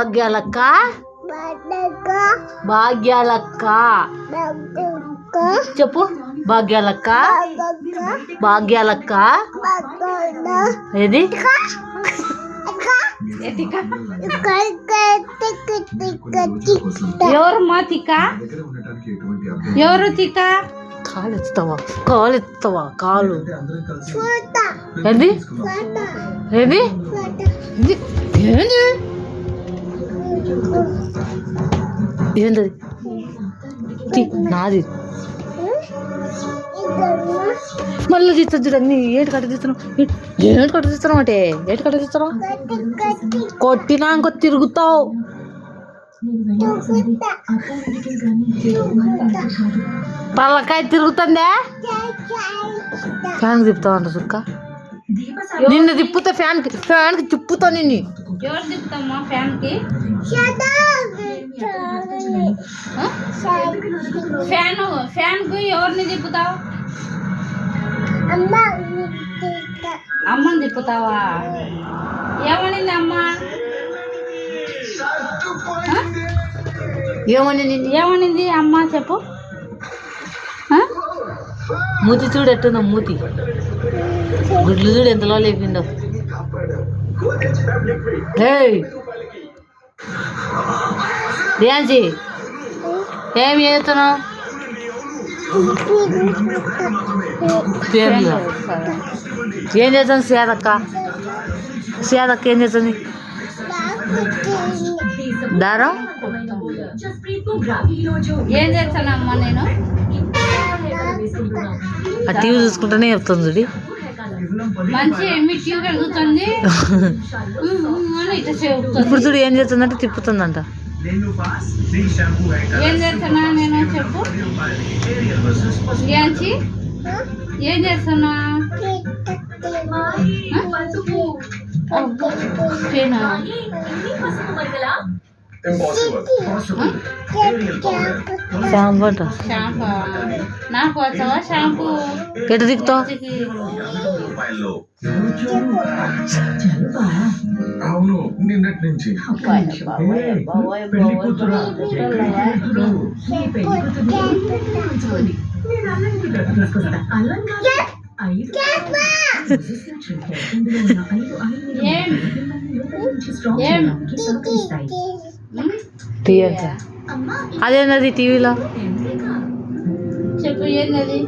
భాగ్యాలక్క భాగ్యాలక్క చెప్పు. భాగ్యాలక్క భాగ్యాలక్క ఏది ఎవరమ్మా తిక్క? ఎవరు తిక్క? కాలు ఎత్తుతావా? కాలు ఎత్తుతావా? కాలు ఏంది ఏంది ఏంది ఏంది నాది మళ్ళీ తీస్తుంది చూడండి. ఏంటి కట్ట తీస్తున్నావు? ఏంటి కట్ట తీస్తున్నావు అంటే ఏంటి కట్ట తీస్తున్నావు? కొట్టినాక తిరుగుతావు. పల్లకాయ తిరుగుతుందే. ఫ్యాన్ తిప్పుతావు అంట సుక్క. నిన్ను తిప్పుతా ఫ్యాన్కి తిప్పుతా నిన్ను. ఎవరు తిప్పుతామ్మా ఫ్యాన్ కి? ఫ్యాన్ కు ఎవరిని తిప్పుతావు? అమ్మని తిప్పుతావా? ఏమనింది అమ్మ? ఏమనింది అమ్మ చెప్పు. మూతి చూడు ఎట్టుందో. మూతి గుడ్లు చూడు ఎంతలో లేపిందో. డ్యాన్సీ ఏం చేస్తున్నావు? పేర్లు ఏం చేస్తాను? సేదక్క ఏం చేస్తుంది? దారం ఏం చేస్తానమ్మా నేను? ఆ టీవీ చూసుకుంటూనే చెప్తుంది చూడి. మంచి టీవీ కలుగుతుంది. ఇప్పుడు చూడు ఏం చేస్తుందంటే తిప్పుతుందంట. ఏం చేస్తున్నా నేను చెప్పు. ఏం చేస్తున్నా? షాంపూ అంట. షాంపూ నాకు వచ్చావా? షాంపూ ఎటు దిక్కుతావు? అవును నిన్నటి నుంచి అదేంది టీవీలో? చెప్పు ఏంది?